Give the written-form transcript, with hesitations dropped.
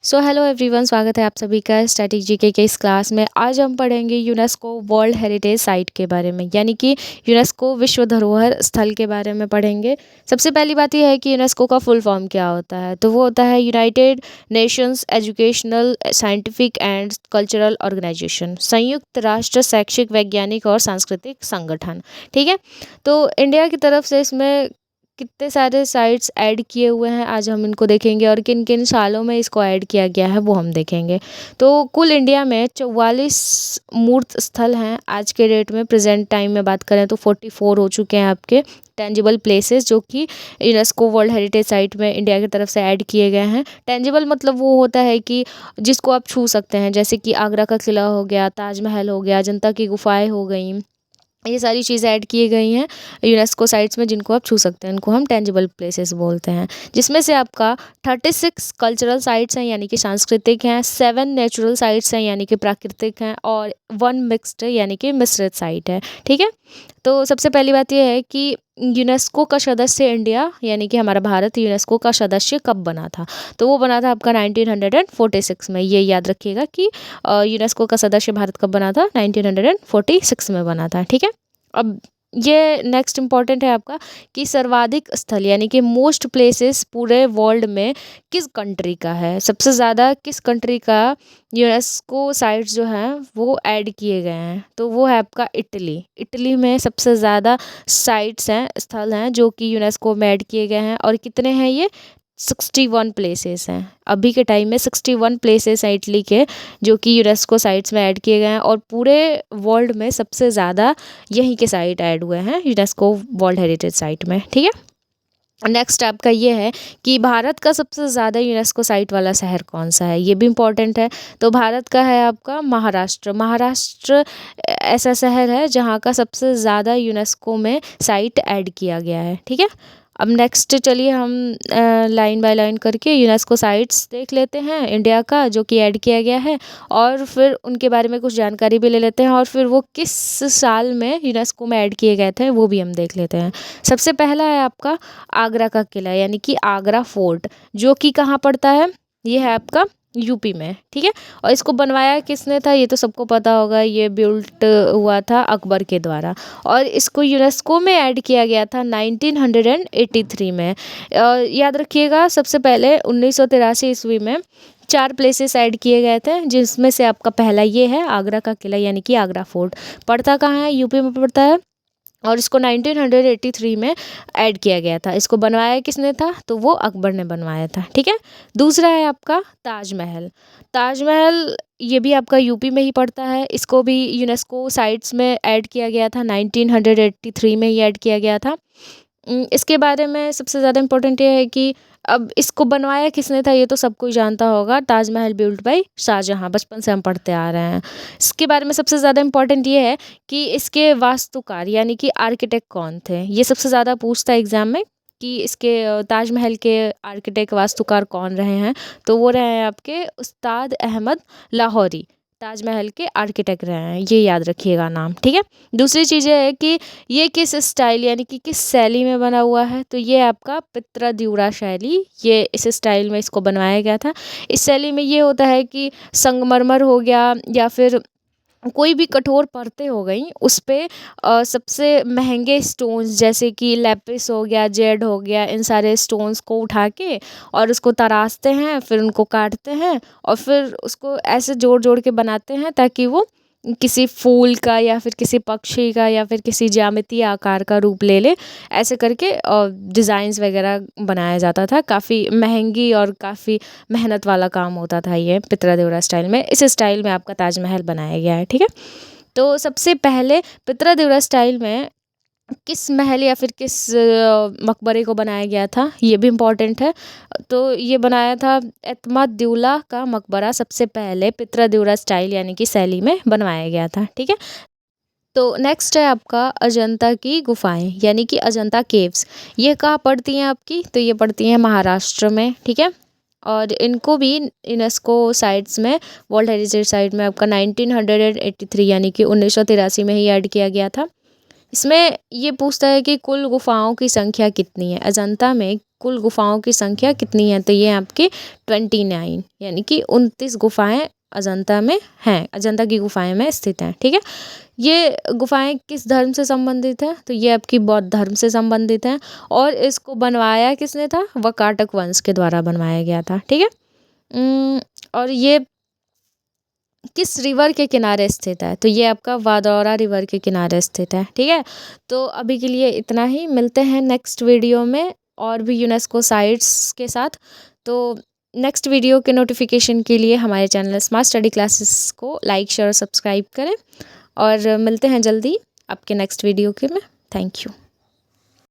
So hello everyone, स्वागत है आप सभी का स्टैटिक जीके के इस क्लास में। आज हम पढ़ेंगे यूनेस्को वर्ल्ड हेरिटेज साइट के बारे में, यानी कि यूनेस्को विश्व धरोहर स्थल के बारे में पढ़ेंगे। सबसे पहली बात यह है कि यूनेस्को का फुल फॉर्म क्या होता है। तो वो होता है United Nations Educational Scientific and Cultural Organization, संयुक्त राष्ट्र शैक्षिक वैज्ञानिक और सांस्कृतिक संगठन। ठीक है, तो इंडिया की तरफ से इसमें कितने सारे साइट्स ऐड किए हुए हैं, आज हम इनको देखेंगे और किन किन सालों में इसको ऐड किया गया है वो हम देखेंगे। तो कुल इंडिया में 44 मूर्त स्थल हैं आज के डेट में। प्रेजेंट टाइम में बात करें तो 44 हो चुके हैं आपके टेंजिबल प्लेसेस, जो कि यूनेस्को वर्ल्ड हेरिटेज साइट में इंडिया की तरफ से ऐड किए गए हैं। टेंजिबल मतलब वो होता है कि जिसको आप छू सकते हैं, जैसे कि आगरा का किला हो गया, ताजमहल हो गया, अजंता की गुफाएं हो गई। ये सारी चीज़ें ऐड की गई हैं यूनेस्को साइट्स में जिनको आप छू सकते हैं, उनको हम टेंजिबल प्लेसेस बोलते हैं। जिसमें से आपका 36 कल्चरल साइट्स हैं यानी कि सांस्कृतिक हैं, 7 नेचुरल साइट्स हैं यानी कि प्राकृतिक हैं, और 1 मिक्स्ड यानी कि मिश्रित साइट है। ठीक है, तो सबसे पहली बात यह है कि यूनेस्को का सदस्य इंडिया यानी कि हमारा भारत यूनेस्को का सदस्य कब बना था। तो वो बना था आपका 1946 में। ये याद रखिएगा कि यूनेस्को का सदस्य भारत कब बना था, 1946 में बना था। ठीक है, अब ये नेक्स्ट इम्पॉर्टेंट है आपका कि सर्वाधिक स्थल यानी कि मोस्ट प्लेसेस पूरे वर्ल्ड में किस कंट्री का है। सबसे ज़्यादा किस कंट्री का यूनेस्को साइट्स जो हैं वो ऐड किए गए हैं, तो वो है आपका इटली। इटली में सबसे ज़्यादा साइट्स हैं, स्थल हैं जो कि यूनेस्को में ऐड किए गए हैं। और कितने हैं ये? 61 प्लेसेस हैं। अभी के टाइम में 61 प्लेसेस हैं इटली के, जो कि यूनेस्को साइट्स में ऐड किए गए हैं। और पूरे वर्ल्ड में सबसे ज़्यादा यहीं के साइट ऐड हुए हैं यूनेस्को वर्ल्ड हेरिटेज साइट में। ठीक है, नेक्स्ट आपका ये है कि भारत का सबसे ज़्यादा यूनेस्को साइट वाला शहर कौन सा है, ये भी इम्पॉर्टेंट है। तो भारत का है आपका महाराष्ट्र। महाराष्ट्र ऐसा शहर है जहाँ का सबसे ज़्यादा यूनेस्को में साइट ऐड किया गया है। ठीक है, अब नेक्स्ट चलिए हम लाइन बाय लाइन करके यूनेस्को साइट्स देख लेते हैं इंडिया का जो कि ऐड किया गया है, और फिर उनके बारे में कुछ जानकारी भी ले लेते हैं, और फिर वो किस साल में यूनेस्को में ऐड किए गए थे वो भी हम देख लेते हैं। सबसे पहला है आपका आगरा का किला यानी कि आगरा फोर्ट, जो कि कहाँ पड़ता है, ये है आपका यूपी में। ठीक है, और इसको बनवाया किसने था, ये तो सबको पता होगा, ये बिल्ट हुआ था अकबर के द्वारा। और इसको यूनेस्को में ऐड किया गया था 1983 में। याद रखिएगा, सबसे पहले 1983 ईस्वी में 4 प्लेसेस ऐड किए गए थे, जिसमें से आपका पहला ये है आगरा का किला यानी कि आगरा फोर्ट। पड़ता कहाँ है? यूपी में पड़ता है, और इसको 1983 में ऐड किया गया था। इसको बनवाया किसने था? तो वो अकबर ने बनवाया था। ठीक है, दूसरा है आपका ताजमहल। ताजमहल ये भी आपका यूपी में ही पड़ता है। इसको भी यूनेस्को साइट्स में ऐड किया गया था, 1983 में ही ऐड किया गया था। इसके बारे में सबसे ज़्यादा इम्पोर्टेंट ये है कि अब इसको बनवाया किसने था, ये तो सब कोई जानता होगा, ताजमहल बिल्ट बाय शाहजहाँ, बचपन से हम पढ़ते आ रहे हैं। इसके बारे में सबसे ज़्यादा इम्पोर्टेंट ये है कि इसके वास्तुकार यानी कि आर्किटेक्ट कौन थे। ये सबसे ज़्यादा पूछता है एग्जाम में कि इसके ताजमहल के आर्किटेक्ट वास्तुकार कौन रहे हैं। तो वो रहे हैं आपके उस्ताद अहमद लाहौरी, ताजमहल के आर्किटेक्ट रहे हैं, ये याद रखिएगा नाम। ठीक है, दूसरी चीज़ ये है कि ये किस स्टाइल यानी कि किस शैली में बना हुआ है। तो ये आपका पित्रद्युरा शैली, ये इस स्टाइल में इसको बनवाया गया था। इस शैली में ये होता है कि संगमरमर हो गया या फिर कोई भी कठोर परतें हो गई, उस पे सबसे महंगे स्टोन्स जैसे कि लेपिस हो गया, जेड हो गया, इन सारे स्टोन्स को उठा के और उसको तराशते हैं, फिर उनको काटते हैं और फिर उसको ऐसे जोड़ जोड़ के बनाते हैं ताकि वो किसी फूल का या फिर किसी पक्षी का या फिर किसी ज्यामितीय आकार का रूप ले ले। ऐसे करके डिज़ाइंस वगैरह बनाया जाता था। काफ़ी महंगी और काफ़ी मेहनत वाला काम होता था ये पित्रा स्टाइल में। इस स्टाइल में आपका ताजमहल बनाया गया है। ठीक है, तो सबसे पहले पित्रा स्टाइल में किस महल या फिर किस मकबरे को बनाया गया था, ये भी इम्पॉर्टेंट है। तो ये बनाया था एतमाद्दौला का मकबरा, सबसे पहले पित्रा स्टाइल यानी कि शैली में बनवाया गया था। ठीक है, तो नेक्स्ट है आपका अजंता की गुफाएं यानी कि अजंता केव्स। ये कहाँ पड़ती हैं आपकी? तो ये पड़ती हैं महाराष्ट्र में। ठीक है, और इनको भी यूनेस्को साइट्स में वर्ल्ड हेरिटेज साइट में आपका 1983 यानी कि 1983 में ही ऐड किया गया था। इसमें ये पूछता है कि कुल गुफाओं की संख्या कितनी है, अजंता में कुल गुफाओं की संख्या कितनी है, तो ये आपकी 29 यानी कि 29 गुफाएं अजंता में हैं, अजंता की गुफाएं में स्थित हैं। ठीक है, ये गुफाएं किस धर्म से संबंधित है, तो ये आपकी बौद्ध धर्म से संबंधित हैं। और इसको बनवाया किसने था, वाकाटक वंश के द्वारा बनवाया गया था। ठीक है, और ये किस रिवर के किनारे स्थित है, तो ये आपका वादौरा रिवर के किनारे स्थित है। ठीक है, तो अभी के लिए इतना ही, मिलते हैं नेक्स्ट वीडियो में और भी यूनेस्को साइट्स के साथ। तो नेक्स्ट वीडियो के नोटिफिकेशन के लिए हमारे चैनल स्मार्ट स्टडी क्लासेस को लाइक शेयर और सब्सक्राइब करें, और मिलते हैं जल्दी आपके नेक्स्ट वीडियो के में। Thank you.